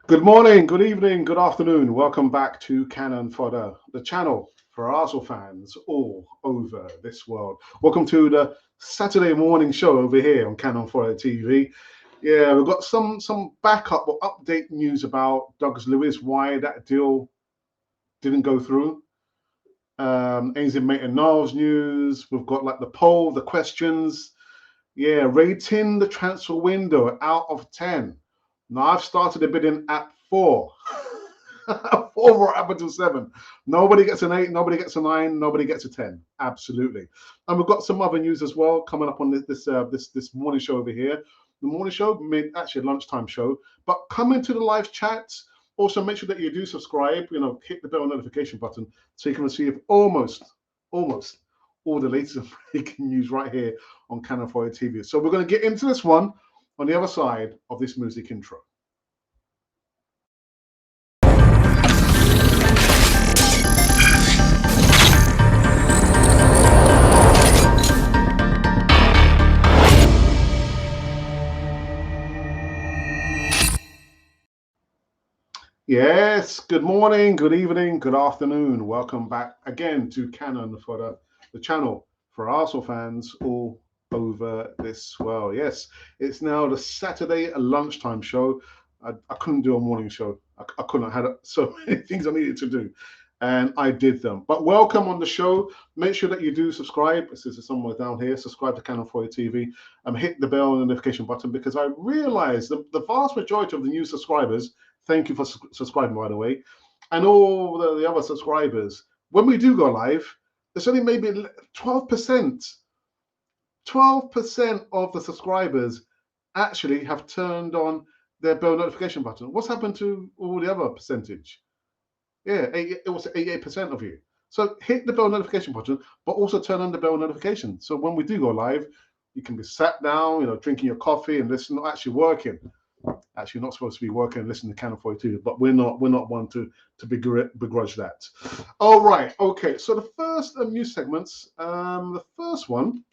Good morning, good evening, good afternoon. Welcome back to Cannon Fodder, the channel for Arsenal fans all over this world. Welcome to the Saturday morning show over here on Cannon Fodder TV. Yeah, we've got some backup or update news about Douglas Luiz, why that deal didn't go through. Ainsley Maitland-Niles news. We've got like the poll, the questions. Yeah, rating the transfer window out of 10. Now I've started a bidding at 4. 4 up until 7. Nobody gets an 8, nobody gets a 9, nobody gets a 10. Absolutely. And we've got some other news as well coming up on this morning show over here. The morning show, actually a lunchtime show, but come into the live chat. Also make sure that you do subscribe, hit the bell notification button so you can receive almost all the latest breaking news right here on Cannon Fodder TV. So we're going to get into this one on the other side of this music intro. Yes, good morning, good evening, good afternoon. Welcome back again to Cannon Fodder, the channel for Arsenal fans all over this world. Yes, it's now the Saturday lunchtime show. I couldn't do a morning show. I couldn't. I had so many things I needed to do, and I did them. But welcome on the show. Make sure that you do subscribe. This is somewhere down here. Subscribe to Cannon Fodder TV and hit the bell notification button because I realize the vast majority of the new subscribers. Thank you for subscribing, by the way. And all the other subscribers, when we do go live, it's only maybe 12%. 12% of the subscribers actually have turned on their bell notification button. What's happened to all the other percentage? Yeah, it was 88% of you. So hit the bell notification button, but also turn on the bell notification. So when we do go live, you can be sat down, drinking your coffee and listen, not actually working. Actually, not supposed to be working and listening to Cannon Fodder TV, but we're not one to begrudge that. All right, okay. So the first news segments. The first one,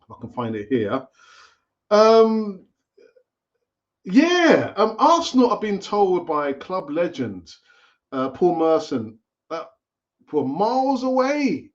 if I can find it here. Arsenal are being told by club legend Paul Merson that we're miles away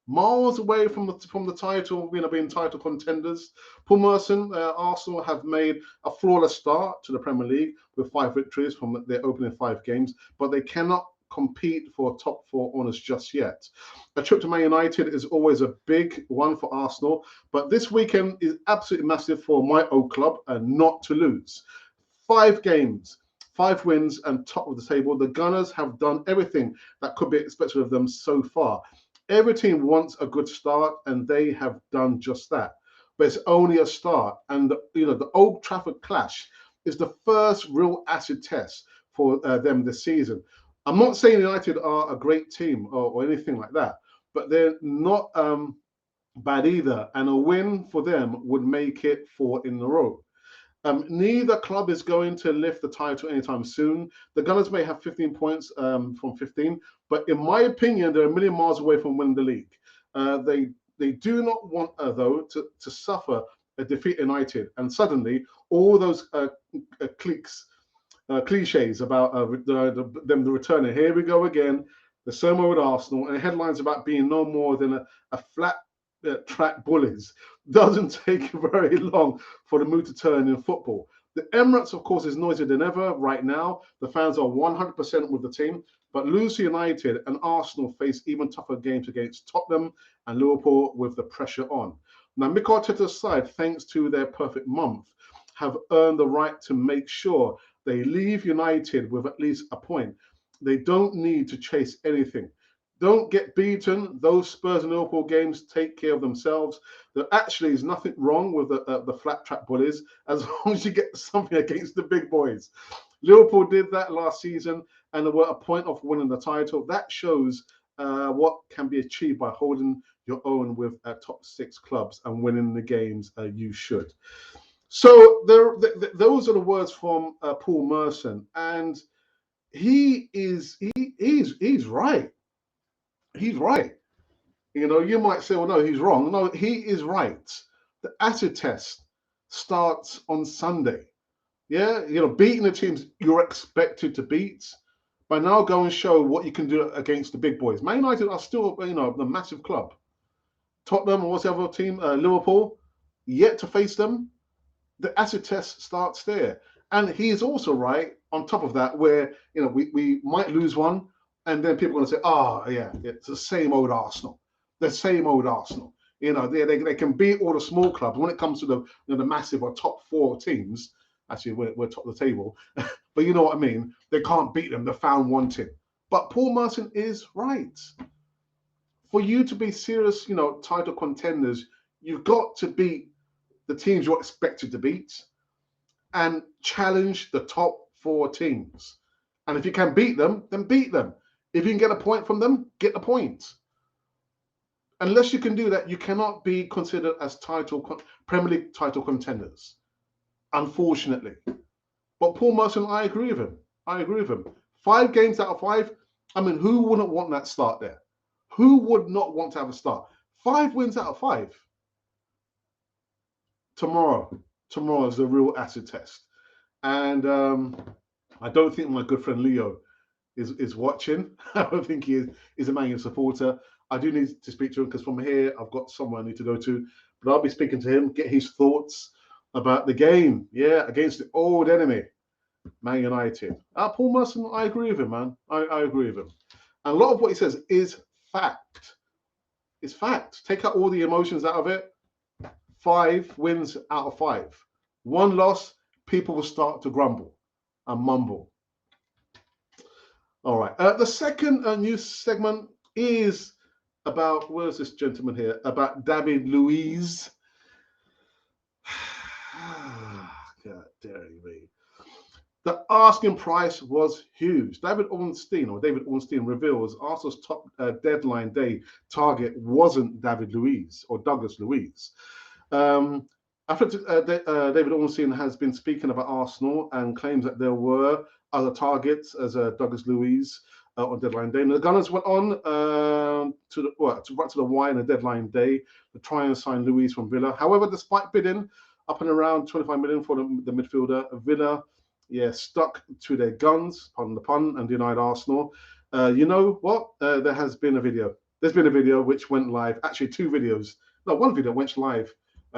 from the title, being title contenders. Paul Merson, Arsenal have made a flawless start to the Premier League with 5 victories from their opening 5 games, but they cannot compete for top 4 honours just yet. A trip to Man United is always a big one for Arsenal, but this weekend is absolutely massive for my old club and not to lose. 5 games, 5 wins and top of the table. The Gunners have done everything that could be expected of them so far. Every team wants a good start, and they have done just that. But it's only a start, and the Old Trafford clash is the first real acid test for them this season. I'm not saying United are a great team or anything like that, but they're not bad either, and a win for them would make it 4 in a row. Neither club is going to lift the title anytime soon. The Gunners may have 15 points from 15, but in my opinion, they're a million miles away from winning the league. They do not want, though, to suffer a defeat United, and suddenly all those cliches about them returning. Here we go again. The same with Arsenal, and headlines about being no more than a flat track bullies. Doesn't take very long for the mood to turn in football. The Emirates, of course, is noisier than ever right now. The fans are 100% with the team, but Leeds United and Arsenal face even tougher games against Tottenham and Liverpool with the pressure on. Now, MIKEL ARTETA's side, thanks to their perfect month, have earned the right to make sure they leave United with at least a point. They don't need to chase anything. Don't get beaten. Those Spurs and Liverpool games take care of themselves. There actually is nothing wrong with the flat track bullies as long as you get something against the big boys. Liverpool did that last season and they were a point off winning the title. That shows what can be achieved by holding your own with top 6 clubs and winning the games you should. So those are the words from Paul Merson, and he's right. He's right. You might say, well, no, he's wrong. No, he is right. The acid test starts on Sunday. Yeah, beating the teams you're expected to beat. But now go and show what you can do against the big boys. Man United are still, the massive club. Tottenham or whatever team, Liverpool, yet to face them. The acid test starts there. And he is also right on top of that, where we might lose one, and then people are going to say, "Oh, yeah, it's the same old Arsenal, the same old Arsenal." They can beat all the small clubs when it comes to the massive or top four teams. Actually, we're top of the table, but you know what I mean. They can't beat them. They're found wanting. But Paul Merson is right. For you to be serious, title contenders, you've got to beat the teams you're expected to beat and challenge the top four teams. And if you can beat them, then beat them. If you can get a point from them, get the point. Unless you can do that, you cannot be considered as Premier League title contenders, unfortunately. But Paul Merson, I agree with him. 5 games out of 5. I mean, who wouldn't want that start there? Who would not want to have a start? 5 wins out of 5. Tomorrow is the real acid test. And I don't think my good friend Leo is watching. I don't think he is. He's a Man U supporter. I do need to speak to him because from here I've got somewhere I need to go to. But I'll be speaking to him, get his thoughts about the game. Yeah, against the old enemy, Man United. Paul Merson, I agree with him, man. I agree with him. And a lot of what he says is fact. It's fact. Take out all the emotions out of it. 5 wins out of 5. 1 loss, people will start to grumble and mumble. All right. The second news segment is about, where's this gentleman here? About David Luiz. God damn me. The asking price was huge. David Ornstein reveals Arsenal's top deadline day target wasn't David Luiz or Douglas Luiz. David Ornstein has been speaking about Arsenal and claims that there were other targets as Douglas Luiz on deadline day. And the Gunners went on to the wire on the deadline day to try and sign Luiz from Villa. However, despite bidding up and around 25 million for the midfielder, Villa, stuck to their guns, pardon the pun, and denied Arsenal. You know what? There has been a video. There's been a video which went live. Actually, 2 videos. No, 1 video went live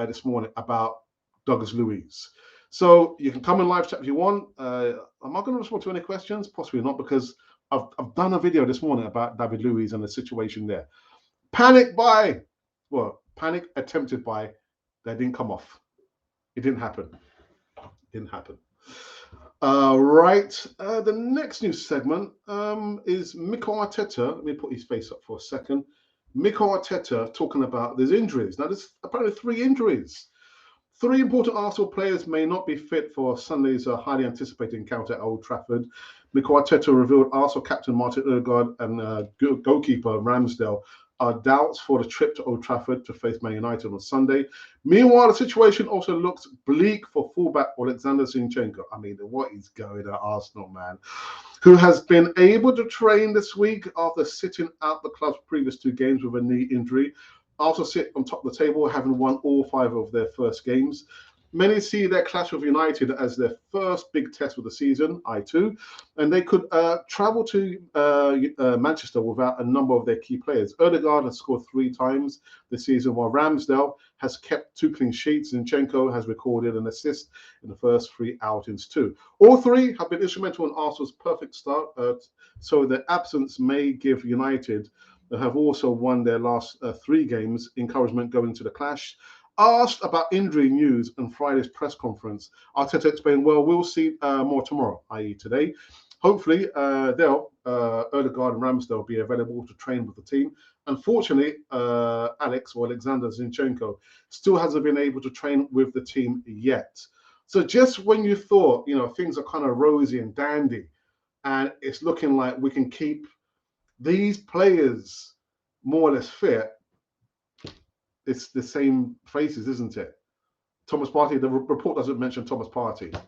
this morning about Douglas Luiz. So you can come in live chat if you want. Am I going to respond to any questions? Possibly not, because I've done a video this morning about David Luiz and the situation there. Panic attempted by, that didn't come off. It didn't happen. Right. The next news segment is Mikel Arteta. Let me put his face up for a second. Mikel Arteta talking about there's injuries. Now, there's apparently 3 injuries. 3 important Arsenal players may not be fit for Sunday's highly anticipated encounter at Old Trafford. Mikel Arteta revealed Arsenal captain Martin Odegaard and goalkeeper Ramsdale are doubts for the trip to Old Trafford to face Man United on Sunday. Meanwhile, the situation also looks bleak for fullback Alexander Zinchenko. I mean, what is going on, Arsenal, man? Who has been able to train this week after sitting out the club's previous 2 games with a knee injury. Also sit on top of the table, having won all 5 of their first games. Many see their clash with United as their first big test of the season, I too, and they could travel to Manchester without a number of their key players. Odegaard has scored 3 times this season, while Ramsdale has kept 2 clean sheets. Zinchenko has recorded an assist in the first 3 outings too. All 3 have been instrumental in Arsenal's perfect start, so their absence may give United, who have also won their last 3 games, encouragement going to the clash. Asked about injury news on Friday's press conference, Arteta explained, well, we'll see more tomorrow, i.e. today. Hopefully, Odegaard and Ramsdale will be available to train with the team. Unfortunately, Alexander Zinchenko still hasn't been able to train with the team yet. So just when you thought, things are kind of rosy and dandy, and it's looking like we can keep these players more or less fit, it's the same faces, isn't it? Thomas Partey, the report doesn't mention Thomas Partey.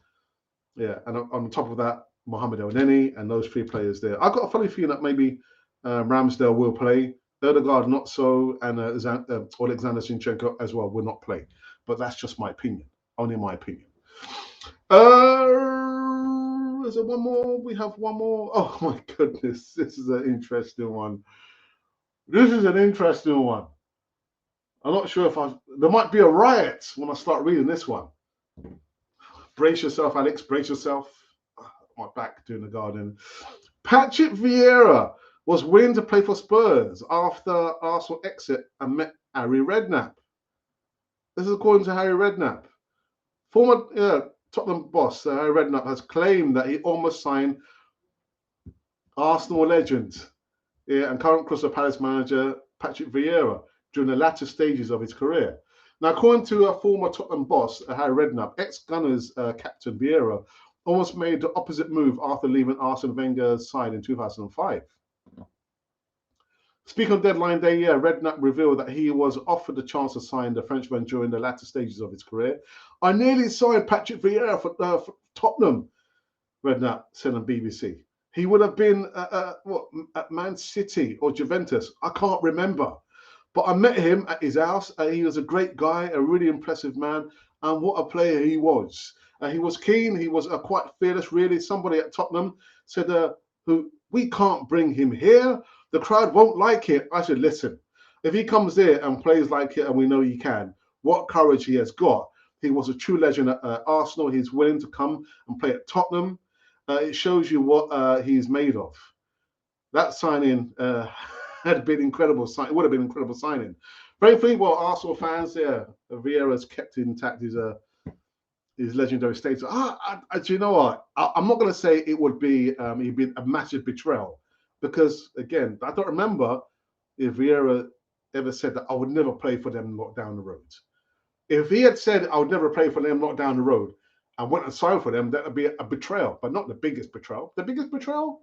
Yeah, and on top of that, Mohamed Elneny and those 3 players there. I've got a funny feeling that maybe Ramsdale will play, Odegaard not so, and Alexander Zinchenko as well will not play. But that's just my opinion, only my opinion. Is there one more? We have one more. Oh my goodness, this is an interesting one. This is an interesting one. I'm not sure if there might be a riot when I start reading this one. Brace yourself, Alex. Brace yourself. My back doing the garden. Patrick Vieira was willing to play for Spurs after Arsenal exit and met Harry Redknapp. This is according to Harry Redknapp. Former Tottenham boss Harry Redknapp has claimed that he almost signed Arsenal legend and current Crystal Palace manager Patrick Vieira during the latter stages of his career. Now, according to a former Tottenham boss, Harry Redknapp, ex-Gunners captain Vieira almost made the opposite move after leaving Arsene Wenger's side in 2005. Speaking on deadline day, Redknapp revealed that he was offered the chance to sign the Frenchman during the latter stages of his career. I nearly signed Patrick Vieira for Tottenham, Redknapp said on BBC. He would have been at Man City or Juventus. I can't remember. But I met him at his house. He was a great guy, a really impressive man, and what a player he was. He was keen. He was quite fearless, really. Somebody at Tottenham said, we can't bring him here. The crowd won't like it. I said, listen, if he comes there and plays like it, and we know he can, what courage he has got. He was a true legend at Arsenal. He's willing to come and play at Tottenham. It shows you what he's made of. That signing had been incredible. It would have been incredible signing. Frankly, well, Arsenal fans, Vieira's kept intact his legendary status. Do you know what? I'm not going to say it would be he'd be a massive betrayal, because again, I don't remember if Vieira ever said that I would never play for them not down the road. If he had said I would never play for them not down the road and went and signed for them, that would be a betrayal, but not the biggest betrayal. The biggest betrayal?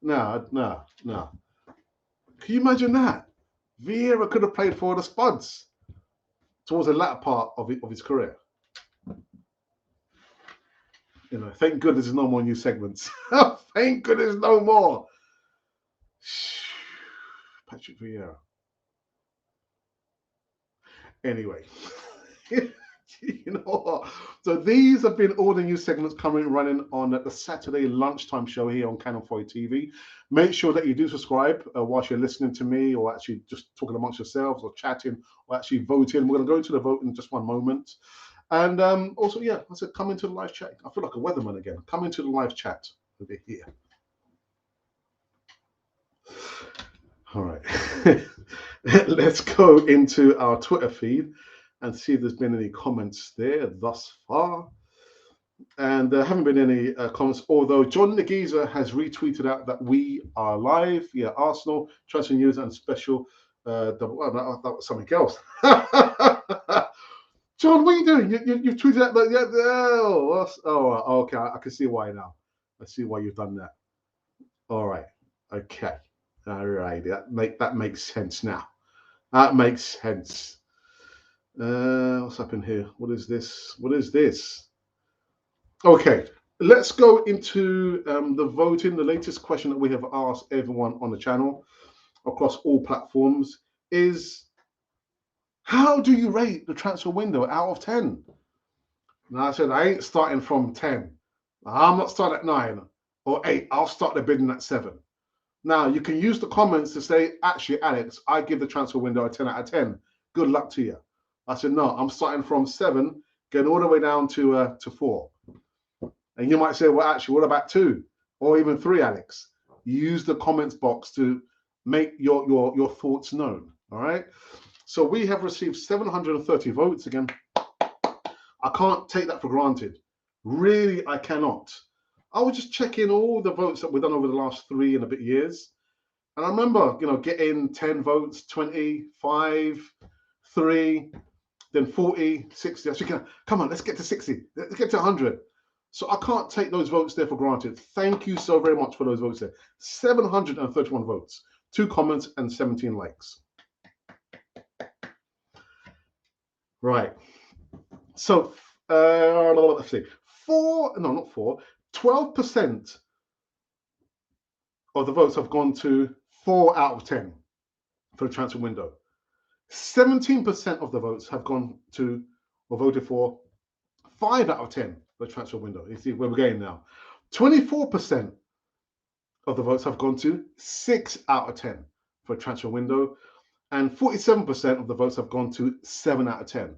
No. Can you imagine that? Vieira could have played for the Spuds towards the latter part of his career. You know, thank goodness there's no more new segments. Thank goodness no more. Patrick Vieira. Anyway, you know what? So these have been all the new segments running on the Saturday lunchtime show here on Canon 4 TV. Make sure that you do subscribe whilst you're listening to me, or actually just talking amongst yourselves, or chatting, or actually voting. We're going to go into the vote in just one moment. And also, I said, come into the live chat. I feel like a weatherman again. Come into the live chat over here. All right. Let's go into our Twitter feed and see if there's been any comments there thus far. And there haven't been any comments, although John Nagiza has retweeted out that we are live. Yeah, Arsenal, transfer news and special. That was something else. John, what are you doing? You've tweeted out that. Okay, I can see why now. I see why you've done that. All right. Okay. All right. That makes sense now. That makes sense. What's happened here? What is this? What is this? Okay, let's go into the voting. The latest question that we have asked everyone on the channel across all platforms is, how do you rate the transfer window out of 10? Now I said, I ain't starting from 10. I'm not starting at 9 or 8. I'll start the bidding at 7. Now, you can use the comments to say, actually, Alex, I give the transfer window a 10 out of 10. Good luck to you. I said, no, I'm starting from 7, going all the way down to 4. And you might say, well, actually, what about 2 or even 3, Alex? Use the comments box to make your thoughts known, all right? So we have received 730 votes. Again, I can't take that for granted. Really, I cannot. I was just checking all the votes that we've done over the last 3 and a bit years. And I remember, getting 10 votes, 25, 3, then 40, 60. I said, come on, let's get to 60. Let's get to 100. So I can't take those votes there for granted. Thank you so very much for those votes there. 731 votes, 2 comments and 17 likes. Right. So, let's see. 12% of the votes have gone to 4 out of 10 for the transfer window. 17% of the votes have gone to or voted for 5 out of 10 for the transfer window. You see where we're going now. 24% of the votes have gone to 6 out of 10 for a transfer window, and 47% of the votes have gone to 7 out of 10.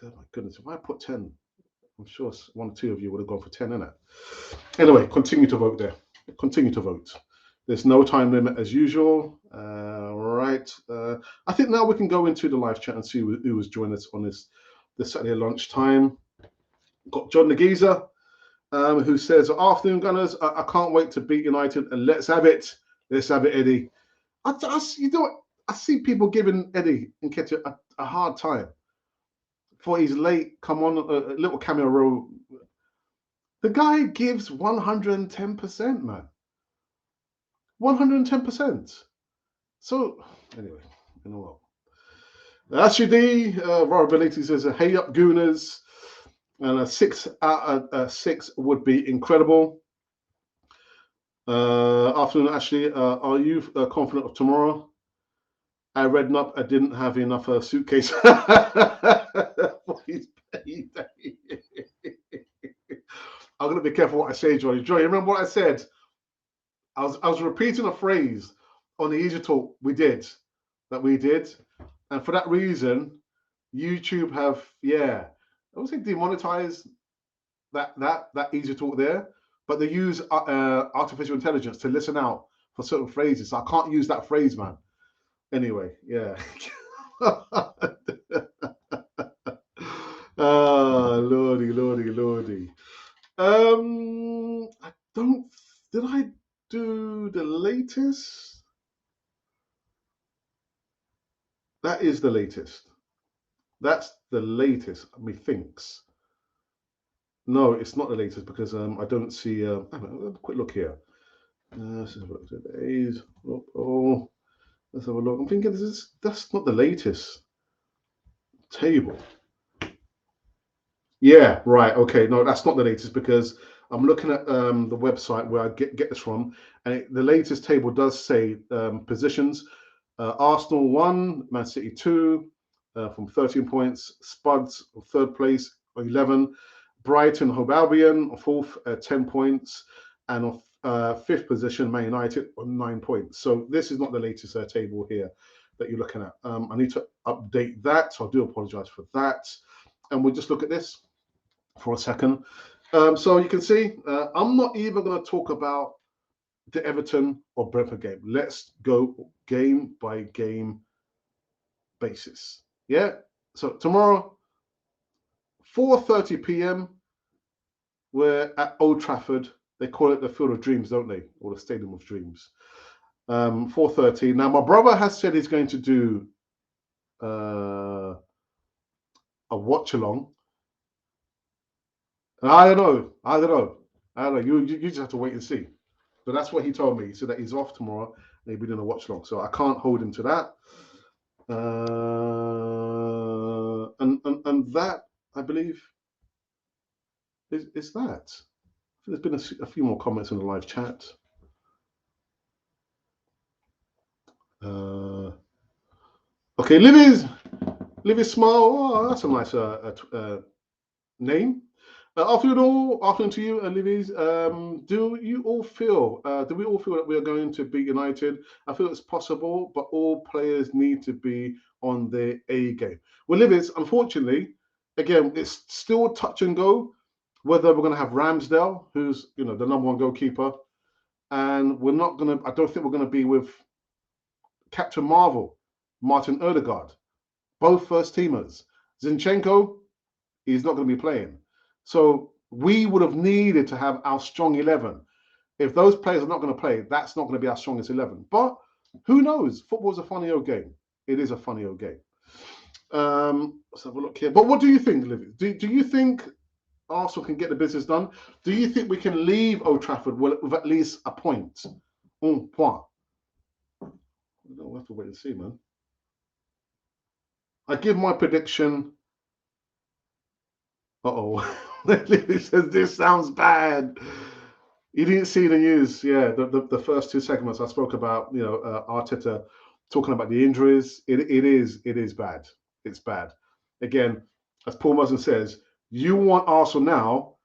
God, my goodness, if I put 10, I'm sure one or two of you would have gone for 10, innit? Anyway, continue to vote there. Continue to vote. There's no time limit as usual. Right. I think now we can go into the live chat and see who was joining us on this Saturday lunchtime. Got John Nagiza, who says, "Afternoon, Gunners. I can't wait to beat United, and let's have it. Let's have it, Eddie." You know what? I see people giving Eddie Nketiah a hard time for his late come on a little cameo role. The guy gives 110%, man. 110%. So anyway, you know what? Ashudi, Robert Benitez says, "Hey up, Gooners," and a 6 out of 6 would be incredible. Afternoon, Ashley. Are you confident of tomorrow? I read up. I didn't have enough suitcase for his payday. I'm gonna be careful what I say, Johnny. Johnny, remember what I said? I was repeating a phrase on the Easy Talk we did, and for that reason, YouTube have I would say demonetized that Easy Talk there, but they use artificial intelligence to listen out for certain phrases. So I can't use that phrase, man. Anyway, yeah. Lordy. Did I do the latest? That is the latest. That's the latest, methinks. No, it's not the latest because I don't see. Have a quick look here. Let's have a look at today's. Let's have a look. I'm thinking that's not the latest table. Yeah, right. Okay, no, that's not the latest because I'm looking at the website where I get this from, and the latest table does say positions. Arsenal 1, Man City 2 from 13 points. Spuds third place 11. Brighton Hove Albion fourth 10 points, and on fifth position Man United on 9 points. So this is not the latest table here that you're looking at. I need to update that, so I do apologize for that. And we'll just look at this for a second. So you can see I'm not even going to talk about the Everton or Brentford game. Let's go game by game basis. Yeah. So tomorrow, 4:30 p.m. we're at Old Trafford. They call it the Field of Dreams, don't they? Or the Stadium of Dreams. 4:30. Now my brother has said he's going to do a watch along. I don't know. You just have to wait and see. But that's what he told me. He said that he's off tomorrow and he'll be doing a watch along. So I can't hold him to that. And that, I believe, is that. There's been a few more comments in the live chat. Okay, Livy's Smile. Oh, that's a nice name. Afternoon to you, Livy's. Do we all feel that we are going to beat United? I feel it's possible, but all players need to be on their A game. Well, Livy's, unfortunately, again, it's still touch and go whether we're going to have Ramsdale, who's the number one goalkeeper, and I don't think we're going to be with Captain Marvel, Martin Odegaard, both first teamers. Zinchenko, he's not going to be playing. So we would have needed to have our strong 11. If those players are not going to play, that's not going to be our strongest 11. But who knows? Football's a funny old game. It is a funny old game. Let's have a look here. But what do you think, Livy? Do you think Arsenal can get the business done? Do you think we can leave Old Trafford with at least a point? Un point. We'll have to wait and see, man. I give my prediction. He says this sounds bad. You didn't see the news, yeah. The first two segments I spoke about, Arteta talking about the injuries. It is bad. It's bad. Again, as Paul Merson says, You want Arsenal now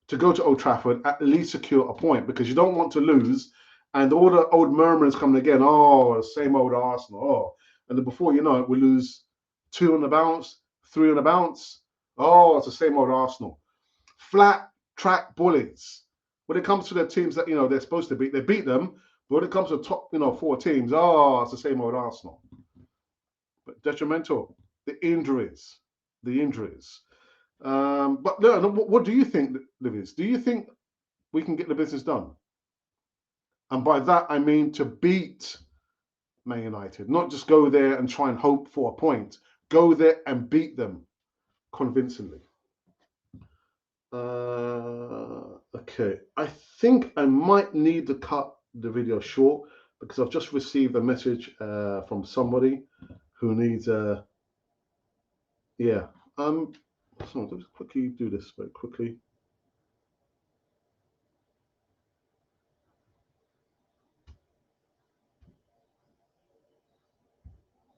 to go to Old Trafford, at least secure a point, because you don't want to lose. And all the old murmurings coming again. Oh, same old Arsenal. Oh, and then before you know it, we lose 2 on the bounce, 3 on the bounce. Oh, it's the same old Arsenal. Flat track bullies. When it comes to the teams that they're supposed to beat, they beat them. But when it comes to the top 4 teams, oh, it's the same old Arsenal. But detrimental. The injuries. But no, what do you think, Luiz? Do you think we can get the business done? And by that, I mean to beat Man United, not just go there and try and hope for a point. Go there and beat them convincingly. Okay, I think I might need to cut the video short because I've just received a message from somebody who needs yeah. So I'll just quickly do this very quickly.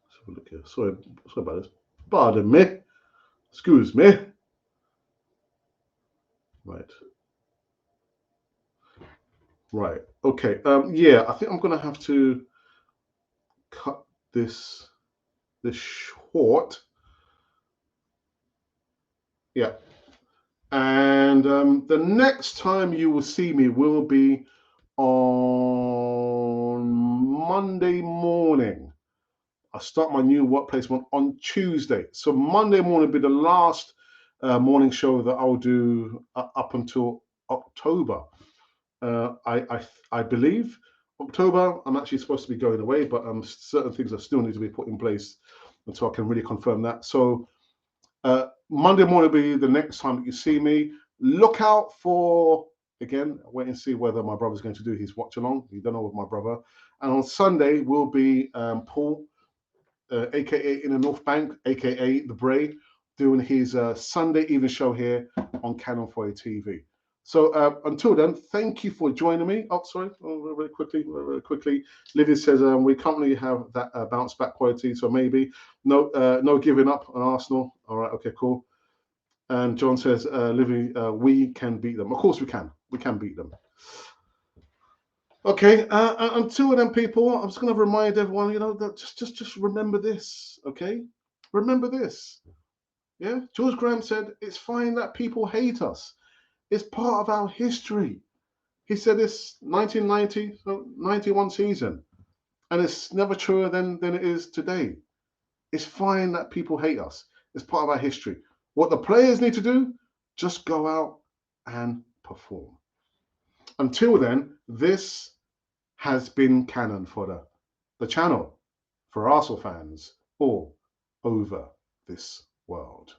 Let's have a look here. Sorry about this. Pardon me. Excuse me. Right. Okay. Yeah, I think I'm gonna have to cut this short. Yeah. And the next time you will see me will be on Monday morning. I start my new work placement on Tuesday. So Monday morning will be the last morning show that I'll do up until October. I believe October, I'm actually supposed to be going away, but certain things that still need to be put in place until I can really confirm that. So Monday morning will be the next time that you see me. Look out for, again, wait and see whether my brother's going to do his watch along. You don't know with my brother. And on Sunday will be Paul, aka in the North Bank, aka the Bray, doing his Sunday evening show here on Canon 4 TV. So until then, thank you for joining me. Oh, sorry, very quickly. Livy says we currently have that bounce back quality, so maybe no giving up on Arsenal. All right, okay, cool. And John says, Livy, we can beat them. Of course we can. We can beat them. Okay, until then, people, I'm just going to remind everyone, that just remember this, okay? Remember this. Yeah, George Graham said, it's fine that people hate us. It's part of our history. He said this 1990, 91 season, and it's never truer than it is today. It's fine that people hate us. It's part of our history. What the players need to do, just go out and perform. Until then, this has been Canon for the channel for Arsenal fans all over this world.